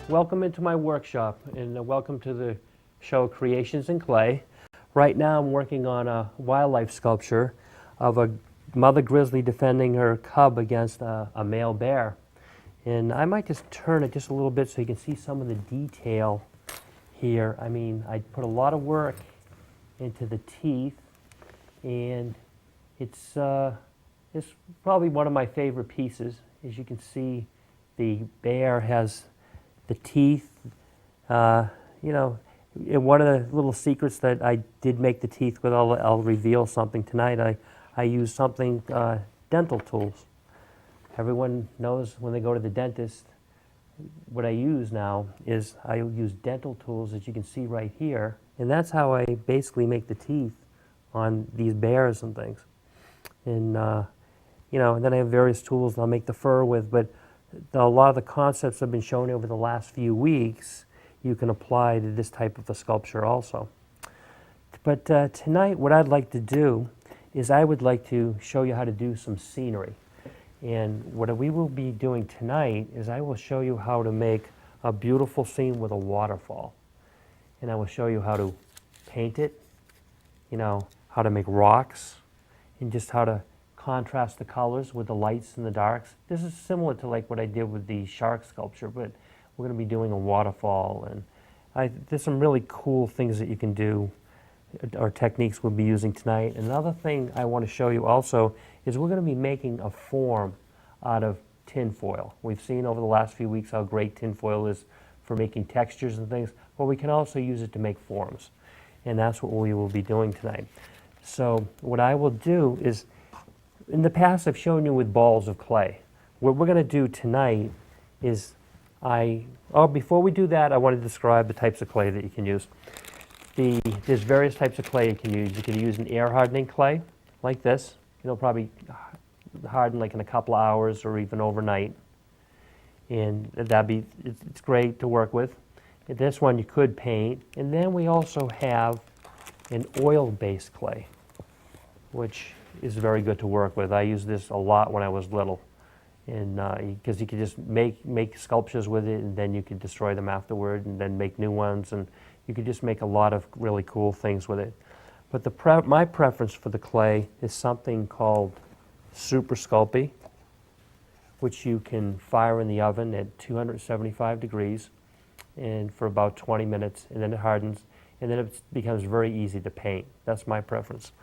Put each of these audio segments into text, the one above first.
Welcome into my workshop and welcome to the show Creations in Clay. Right now I'm working on a wildlife sculpture of a mother grizzly defending her cub against a male bear. And I might just turn it just a little bit so you can see some of the detail here. I mean, I put a lot of work into the teeth, and it's probably one of my favorite pieces. As you can see, the bear has the teeth. One of the little secrets that I did make the teeth with, I'll reveal something tonight. I use something, dental tools. Everyone knows when they go to the dentist, what I use now is I use dental tools, as you can see right here, and that's how I basically make the teeth on these bears and things. And and then I have various tools that I'll make the fur with, but a lot of the concepts I've been showing over the last few weeks, you can apply to this type of a sculpture also. But tonight, what I'd like to do is I would like to show you how to do some scenery. And what we will be doing tonight is I will show you how to make a beautiful scene with a waterfall. And I will show you how to paint it, how to make rocks, and just how to contrast the colors with the lights and the darks. This is similar to like what I did with the shark sculpture, but we're going to be doing a waterfall, and there's some really cool things that you can do, or techniques we'll be using tonight. Another thing I want to show you also is we're going to be making a form out of tin foil. We've seen over the last few weeks how great tin foil is for making textures and things, but we can also use it to make forms, and that's what we will be doing tonight. So what I will do is, in the past, I've shown you with balls of clay. What we're going to do tonight is before we do that, I want to describe the types of clay that you can use. There's various types of clay you can use. You can use an air hardening clay, like this. It'll probably harden like in a couple of hours or even overnight. And it's great to work with. And this one you could paint. And then we also have an oil-based clay, which is very good to work with. I used this a lot when I was little, and because you could just make sculptures with it, and then you could destroy them afterward, and then make new ones, and you could just make a lot of really cool things with it. But my preference for the clay is something called super sculpey, which you can fire in the oven at 275 degrees, and for about 20 minutes, and then it hardens, and then it becomes very easy to paint. That's my preference.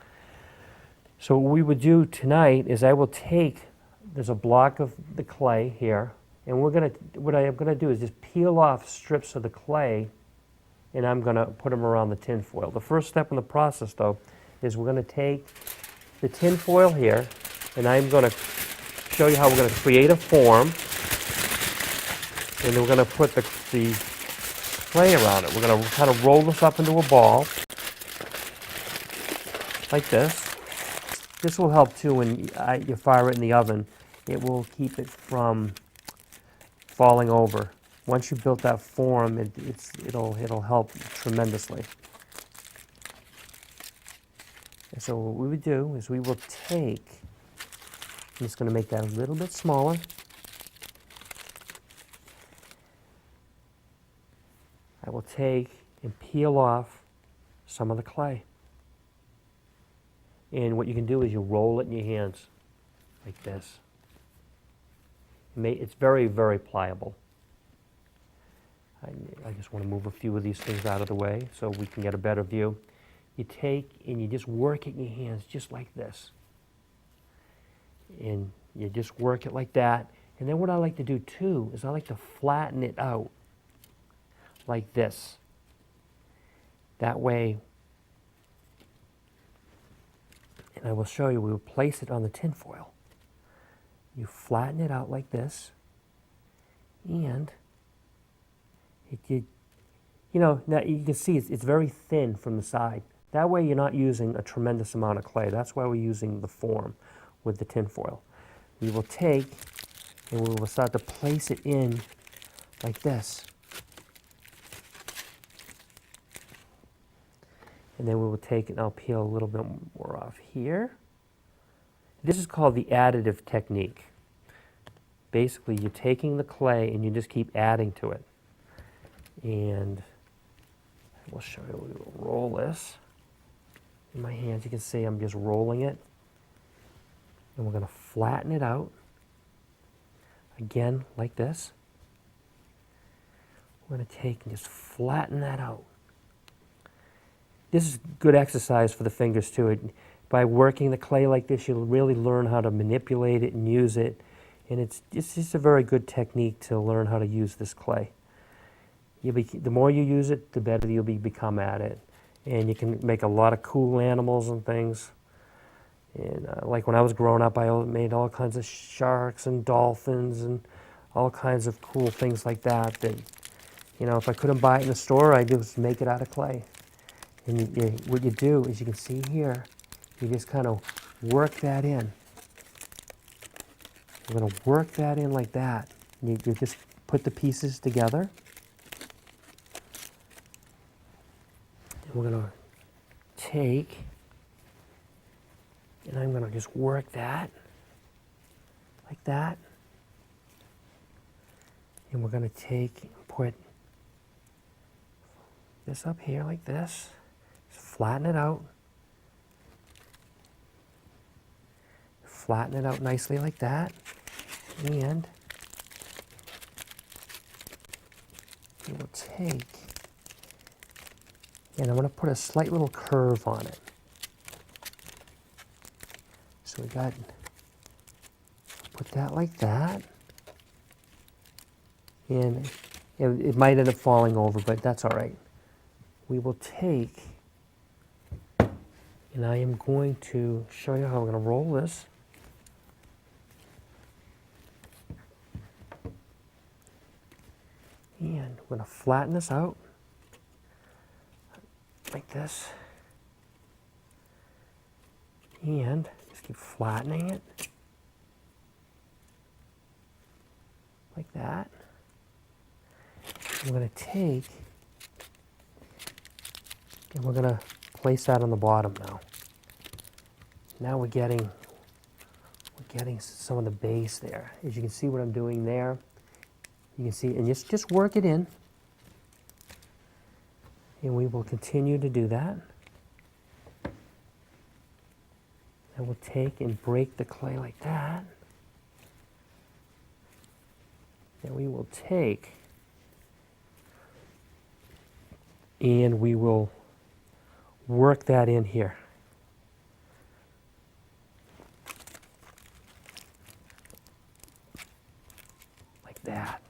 So what we would do tonight is there's a block of the clay here, and what I'm going to do is just peel off strips of the clay, and I'm going to put them around the tin foil. The first step in the process, though, is we're going to take the tin foil here, and I'm going to show you how we're going to create a form, and then we're going to put the clay around it. We're going to kind of roll this up into a ball, like this. This will help too when you fire it in the oven. It will keep it from falling over. Once you've built that form, it'll help tremendously. And so what we would do is I'm just going to make that a little bit smaller. I will take and peel off some of the clay. And what you can do is you roll it in your hands like this. It's very, very pliable. I just want to move a few of these things out of the way so we can get a better view. You take and you just work it in your hands just like this. And you just work it like that. And then what I like to do too is I like to flatten it out like this. That way, and I will show you, we will place it on the tin foil. You flatten it out like this, and now you can see it's very thin from the side. That way you're not using a tremendous amount of clay. That's why we're using the form with the tin foil. We will take and we will start to place it in like this. And then we will take and I'll peel a little bit more off here. This is called the additive technique. Basically, you're taking the clay and you just keep adding to it. And we'll show you, we'll roll this in my hands. You can see I'm just rolling it. And we're going to flatten it out. Again, like this. We're going to take and just flatten that out. This is good exercise for the fingers too. By working the clay like this, you'll really learn how to manipulate it and use it. And it's just a very good technique to learn how to use this clay. The more you use it, the better you'll become at it. And you can make a lot of cool animals and things. And like when I was growing up, I made all kinds of sharks and dolphins and all kinds of cool things like that. That, you know, if I couldn't buy it in the store, I'd just make it out of clay. And what you do is, you can see here, you just kind of work that in. We're going to work that in like that. You just put the pieces together. And we're going to take, and I'm going to just work that like that. And we're going to take and put this up here like this. Just flatten it out. Flatten it out nicely like that. And we will take, and I'm going to put a slight little curve on it. So we got, put that like that. And it might end up falling over, but that's all right. We will take, and I am going to show you how we're going to roll this. And we're going to flatten this out like this. And just keep flattening it like that. We're going to take, and we're going to place that on the bottom now. Now we're getting some of the base there. As you can see what I'm doing there, you can see, and just work it in. And we will continue to do that. And we'll take and break the clay like that. And we will take, and we will work that in here. Like that.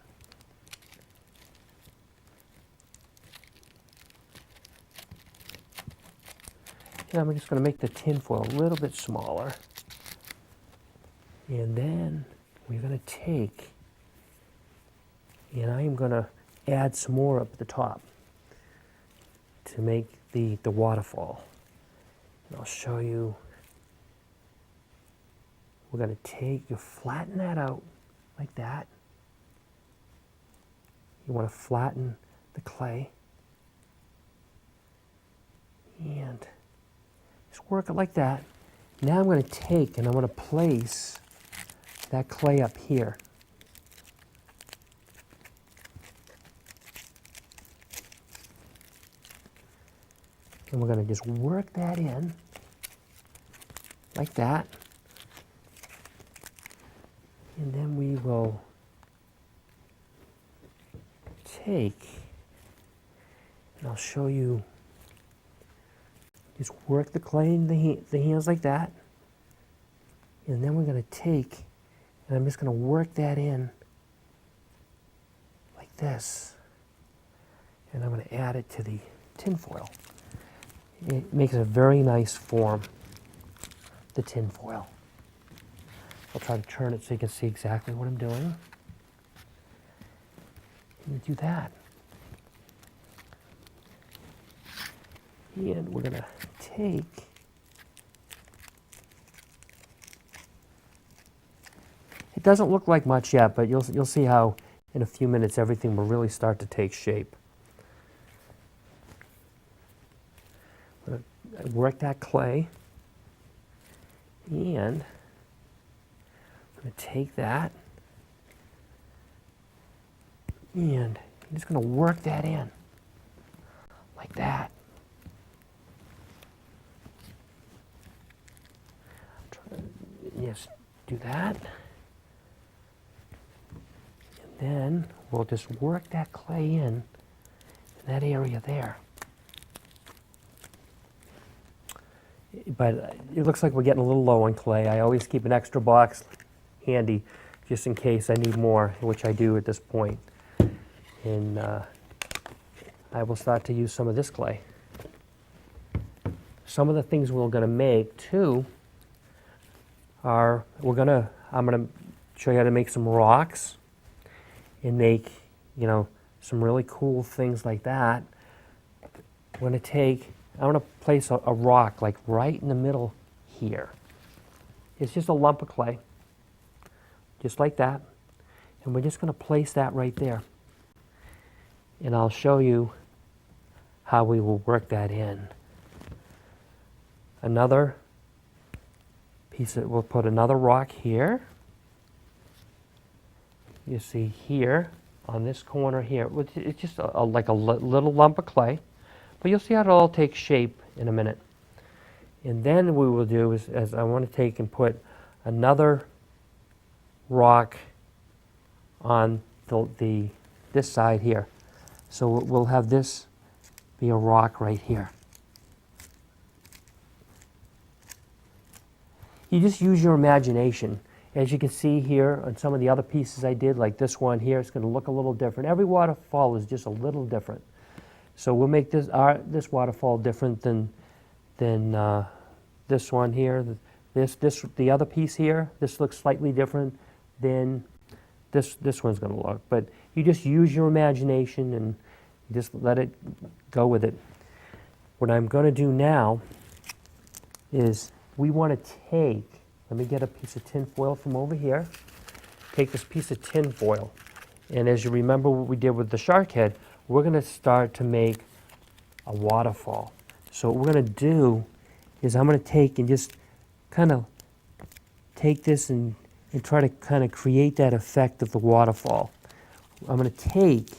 And I'm just going to make the tin foil a little bit smaller. And then we're going to take, and I am going to add some more up at the top to make the waterfall. And I'll show you. We're going to take, you flatten that out like that. You want to flatten the clay. And just work it like that. Now I'm going to take and I'm going to place that clay up here. And we're going to just work that in like that. And then we will take, and I'll show you, just work the clay in the hands like that. And then we're going to take, and I'm just going to work that in like this. And I'm going to add it to the tin foil. It makes a very nice form, the tin foil. I'll try to turn it so you can see exactly what I'm doing. And you do that. And we're going to take, it doesn't look like much yet, but you'll see how in a few minutes everything will really start to take shape. I work that clay, and I'm going to take that, and I'm just going to work that in, like that. Yes, do that. And then we'll just work that clay in that area there. But it looks like we're getting a little low on clay. I always keep an extra box handy just in case I need more, which I do at this point. And I will start to use some of this clay. Some of the things we're going to make too are, I'm going to show you how to make some rocks and make, you know, some really cool things like that. I'm going to place a rock like right in the middle here. It's just a lump of clay, just like that. And we're just going to place that right there. And I'll show you how we will work that in. Another piece, we'll put another rock here. You see here, on this corner here, it's just like a little lump of clay. But you'll see how it all takes shape in a minute. And then what we will do is I want to take and put another rock on this side here. So we'll have this be a rock right here. You just use your imagination. As you can see here on some of the other pieces I did, like this one here, it's going to look a little different. Every waterfall is just a little different. So we'll make this waterfall different than this one here. The other piece here, this looks slightly different than this one's going to look. But you just use your imagination and you just let it go with it. What I'm going to do now is we want to take, let me get a piece of tin foil from over here. Take this piece of tin foil. And as you remember what we did with the shark head, we're going to start to make a waterfall. So what we're going to do is I'm going to take and just kind of take this and try to kind of create that effect of the waterfall. I'm going to take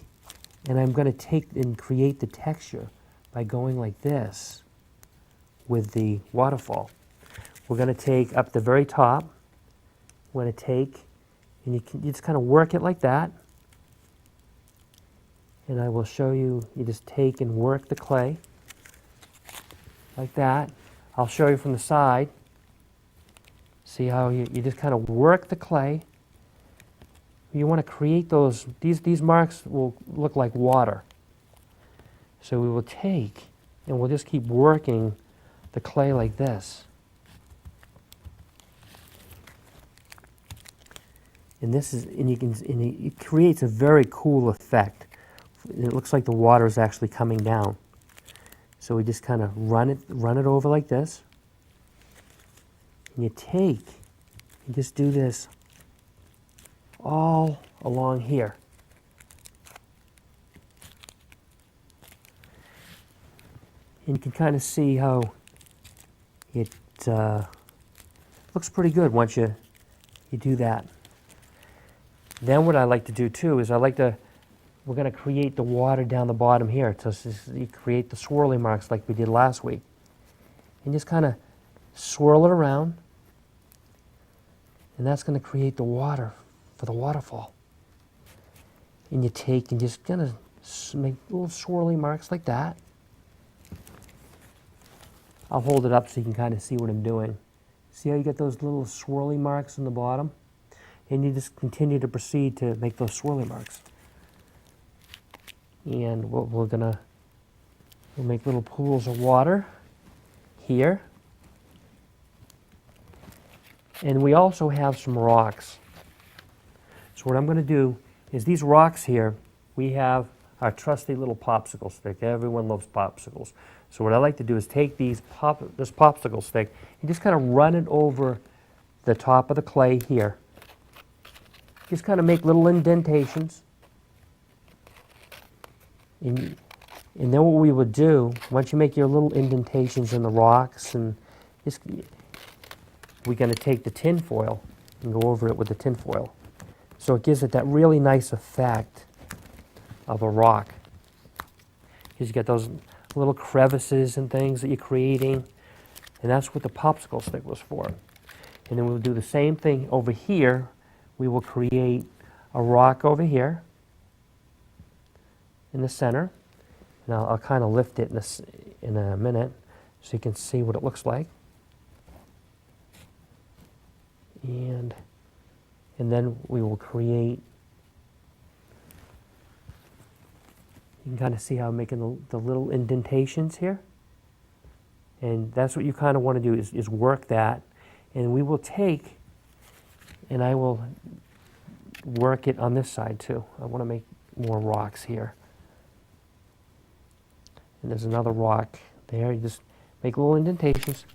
and create the texture by going like this with the waterfall. We're going to take up the very top, we're going to take, and you just kind of work it like that. And I will show you, you just take and work the clay like that. I'll show you from the side. See how you just kind of work the clay. You want to create those, these marks will look like water. So we will take and we'll just keep working the clay like this. And it creates a very cool effect. It looks like the water is actually coming down. So we just kind of run it over like this. And you take and just do this all along here. And you can kind of see how it looks pretty good once you do that. Then what I like to do too is we're going to create the water down the bottom here. So you create the swirly marks like we did last week. And just kind of swirl it around. And that's going to create the water for the waterfall. And you take and just kind of make little swirly marks like that. I'll hold it up so you can kind of see what I'm doing. See how you get those little swirly marks on the bottom? And you just continue to proceed to make those swirly marks. And we'll make little pools of water here. And we also have some rocks. So what I'm going to do is these rocks here, we have our trusty little popsicle stick. Everyone loves popsicles. So what I like to do is take this popsicle stick and just kind of run it over the top of the clay here. Just kind of make little indentations. And then what we would do, once you make your little indentations in the rocks, and we're going to take the tin foil and go over it with the tin foil. So it gives it that really nice effect of a rock. Because you get those little crevices and things that you're creating, and that's what the popsicle stick was for. And then we'll do the same thing over here. We will create a rock over here in the center. And I'll kind of lift it in a minute so you can see what it looks like. And then we will create, you can kind of see how I'm making the little indentations here. And that's what you kind of want to do is work that. And we will take, and I will work it on this side too. I want to make more rocks here. And there's another rock there. You just make little indentations.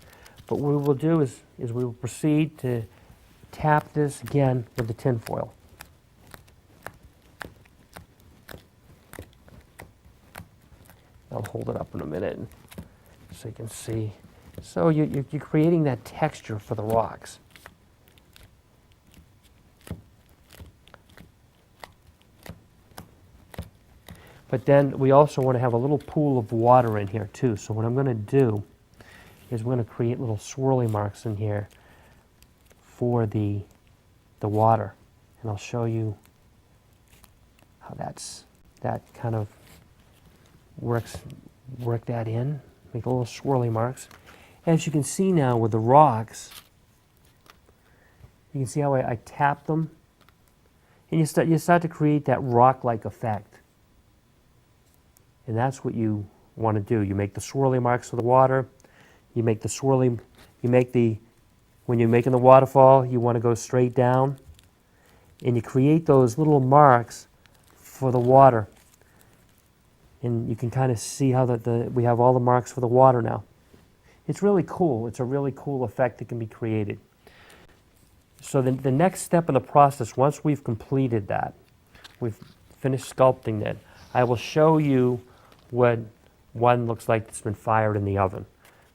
But what we will do is we will proceed to tap this again with the tin foil. I'll hold it up in a minute so you can see. So you're creating that texture for the rocks. But then we also want to have a little pool of water in here too. So what I'm going to do is we're going to create little swirly marks in here for the water. And I'll show you how that kind of work that in. Make little swirly marks. As you can see now with the rocks, you can see how I tap them. And you start to create that rock-like effect. And that's what you want to do. You make the swirly marks of the water. You make the swirly, when you're making the waterfall, you want to go straight down. And you create those little marks for the water. And you can kind of see how we have all the marks for the water now. It's really cool. It's a really cool effect that can be created. So the next step in the process, once we've completed that, we've finished sculpting it, I will show you what one looks like that's been fired in the oven.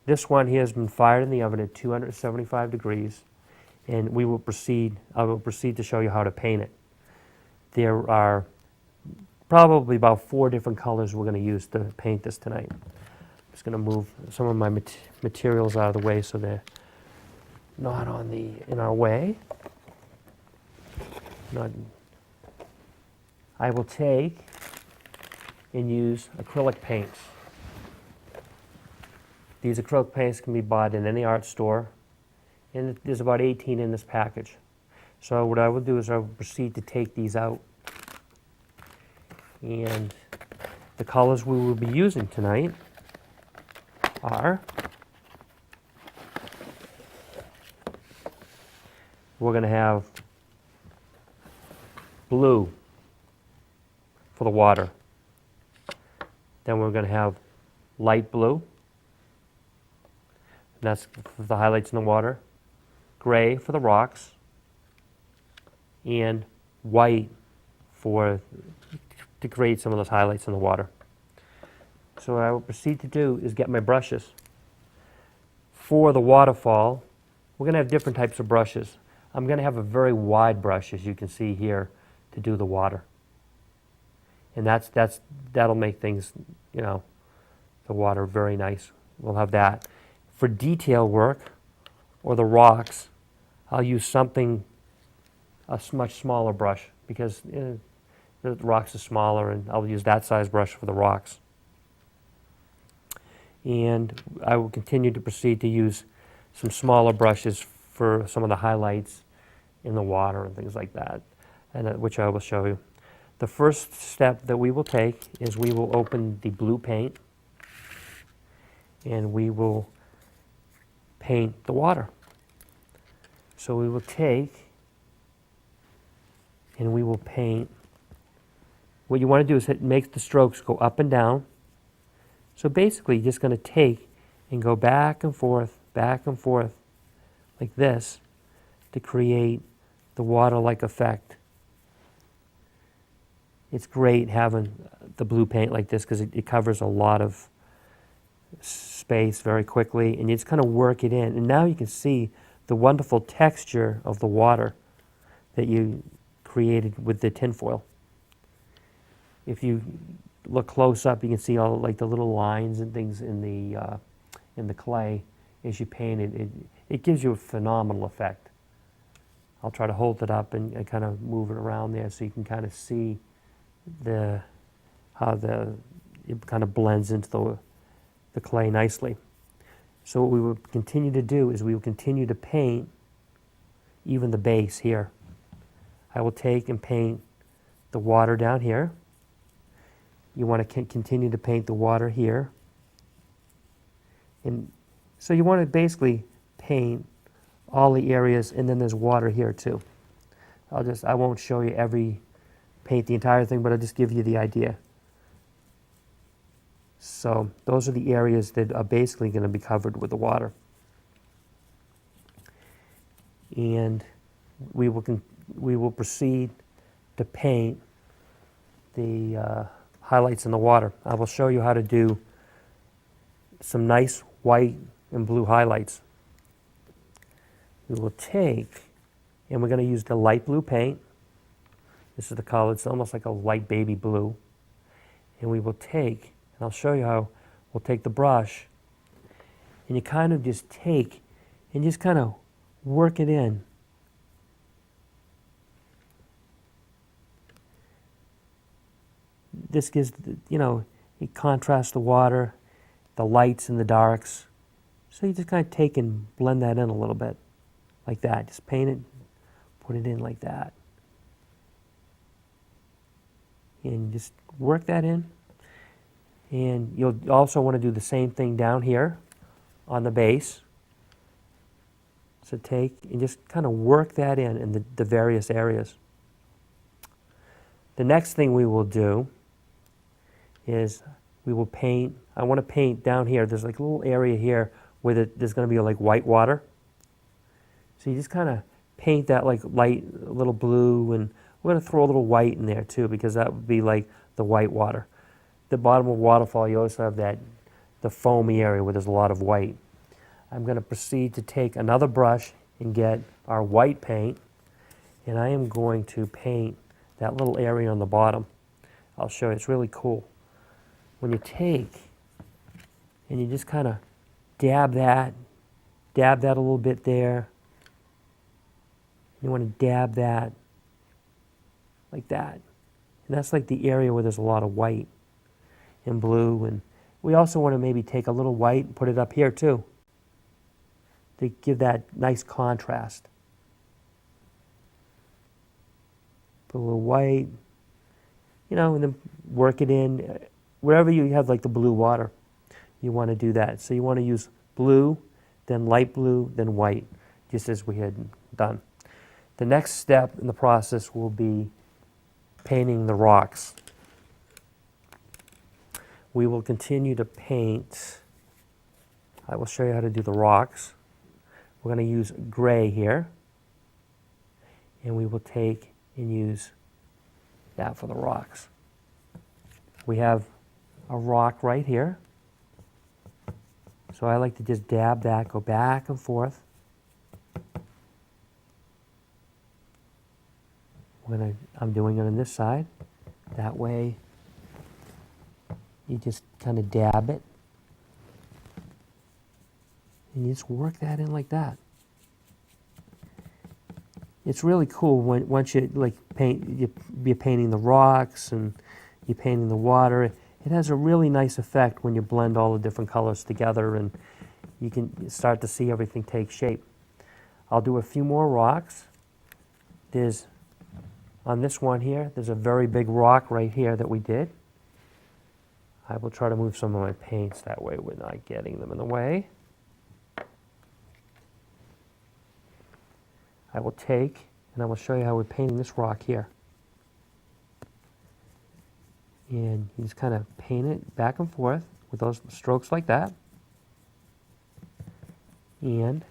This one here has been fired in the oven at 275 degrees, and I will proceed to show you how to paint it. There are probably about 4 different colors we're going to use to paint this tonight. I'm just going to move some of my materials out of the way so they're not in our way. I will take and use acrylic paints. These acrylic paints can be bought in any art store, and there's about 18 in this package. So what I will do is I will proceed to take these out. And the colors we will be using tonight are, we're going to have blue for the water. Then we're going to have light blue. And that's for the highlights in the water. Gray for the rocks. And white to create some of those highlights in the water. So what I will proceed to do is get my brushes. For the waterfall, we're going to have different types of brushes. I'm going to have a very wide brush, as you can see here, to do the water. And that'll make things, the water very nice. We'll have that. For detail work, or the rocks, I'll use a much smaller brush, because the rocks are smaller, and I'll use that size brush for the rocks. And I will continue to proceed to use some smaller brushes for some of the highlights in the water and things like that, and which I will show you. The first step that we will take is we will open the blue paint, and we will paint the water. So we will take and we will paint. What you want to do is make the strokes go up and down. So basically, you're just going to take and go back and forth, like this, to create the water-like effect. It's great having the blue paint like this because it covers a lot of space very quickly, and you just kind of work it in. And now you can see the wonderful texture of the water that you created with the tinfoil. if you look close up, you can see all like the little lines and things in the clay as you paint it. It gives you a phenomenal effect. I'll try to hold it up and kind of move it around there so you can kind of see how it kind of blends into the clay nicely. So what we will continue to do is we will continue to paint even the base here. I will take and paint the water down here. You want to continue to paint the water here. And so you want to basically paint all the areas, and then there's water here too. I won't show you paint the entire thing, but I'll just give you the idea. So those are the areas that are basically going to be covered with the water. And we will proceed to paint the highlights in the water. I will show you how to do some nice white and blue highlights. We will take, and we're going to use the light blue paint. This is the color, it's almost like a light baby blue. And we will take, and I'll show you how, we'll take the brush, and you kind of just take, and just kind of work it in. This gives, it contrasts the water, the lights and the darks. So you just kind of take and blend that in a little bit, like that. Just paint it, put it in like that. And just work that in. And you'll also want to do the same thing down here on the base. So take and just kind of work that in the various areas. The next thing we will do is we will paint. I want to paint down here. There's like a little area here where there's going to be like white water. So you just kind of paint that like light, a little blue, and we're going to throw a little white in there too, because that would be like the white water. The bottom of waterfall, you also have the foamy area where there's a lot of white. I'm going to proceed to take another brush and get our white paint, and I am going to paint that little area on the bottom. I'll show you, it's really cool. When you take and you just kind of dab that a little bit there. You want to dab that like that. And that's like the area where there's a lot of white and blue. And we also want to maybe take a little white and put it up here too, to give that nice contrast. Put a little white, and then work it in. Wherever you have like the blue water, you want to do that. So you want to use blue, then light blue, then white, just as we had done. The next step in the process will be painting the rocks. We will continue to paint. I will show you how to do the rocks. We're going to use gray here, and we will take and use that for the rocks. We have a rock right here. So I like to just dab that, go back and forth. I'm doing it on this side. That way, you just kind of dab it. And you just work that in like that. It's really cool once you you're painting the rocks and you're painting the water. It has a really nice effect when you blend all the different colors together, and you can start to see everything take shape. I'll do a few more rocks. On this one here, there's a very big rock right here that we did. I will try to move some of my paints that way we're not getting them in the way. I will take, and I will show you how we're painting this rock here. And you just kind of paint it back and forth with those strokes like that. And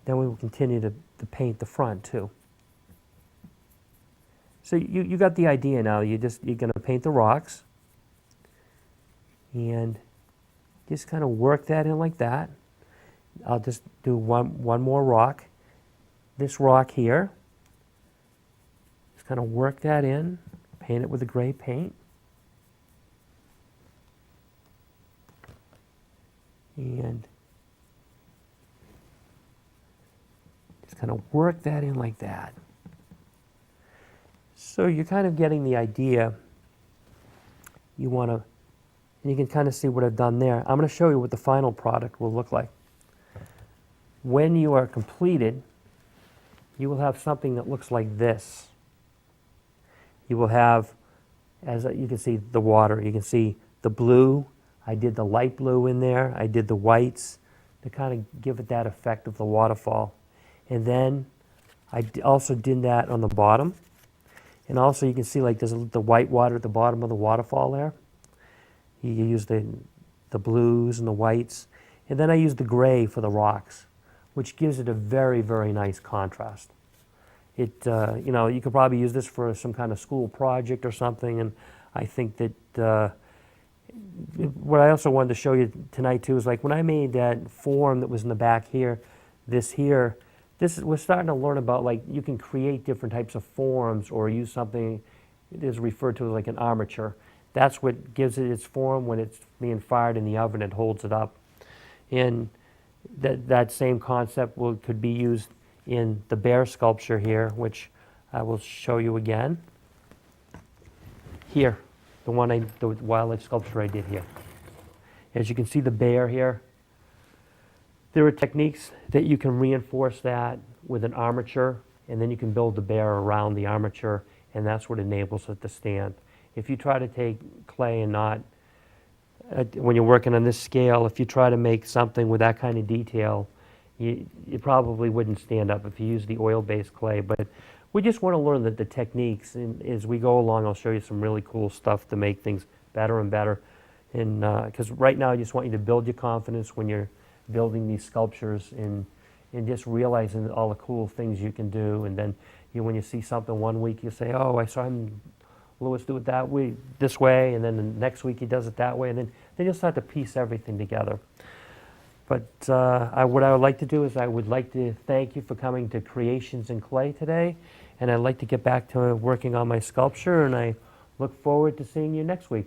then we will continue to paint the front too. So you got the idea now. You're going to paint the rocks. And just kind of work that in like that. I'll just do one more rock. This rock here. Just kind of work that in. paint it with a gray paint. And just kind of work that in like that. So you're kind of getting the idea. You want to, and you can kind of see what I've done there. I'm going to show you what the final product will look like. When you are completed, you will have something that looks like this. You will have, as you can see, the water. You can see the blue. I did the light blue in there. I did the whites to kind of give it that effect of the waterfall. And then I also did that on the bottom. And also you can see like there's the white water at the bottom of the waterfall there. You use the blues and the whites. And then I use the gray for the rocks, which gives it a very, very nice contrast. It, you know, you could probably use this for some kind of school project or something. And I think that what I also wanted to show you tonight too is like when I made that form that was in the back here, we're starting to learn about like you can create different types of forms or use something that is referred to as like an armature. That's what gives it its form. When it's being fired in the oven, it holds it up. And that same concept could be used in the bear sculpture here, which I will show you again. Here, the wildlife sculpture I did here. As you can see the bear here, there are techniques that you can reinforce that with an armature, and then you can build the bear around the armature, and that's what enables it to stand. If you try to take clay and not, when you're working on this scale, if you try to make something with that kind of detail, you probably wouldn't stand up if you use the oil-based clay. But we just want to learn the techniques, and as we go along, I'll show you some really cool stuff to make things better and better. And because right now, I just want you to build your confidence when you're building these sculptures and just realizing all the cool things you can do. And then when you see something one week, you say, oh, I saw Louis do it that way, this way, and then the next week he does it that way, and then you'll start to piece everything together. But what I would like to do is I would like to thank you for coming to Creations in Clay today, and I'd like to get back to working on my sculpture, and I look forward to seeing you next week.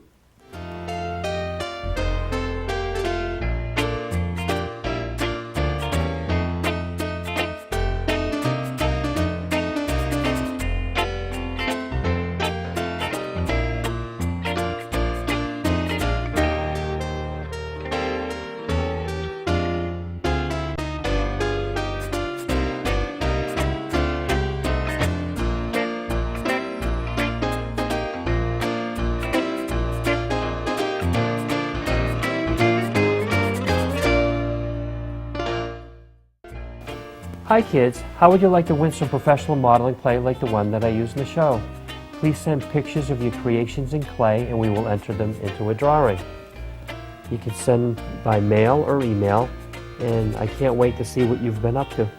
Hi kids, how would you like to win some professional modeling clay like the one that I used in the show? Please send pictures of your creations in clay and we will enter them into a drawing. You can send by mail or email, and I can't wait to see what you've been up to.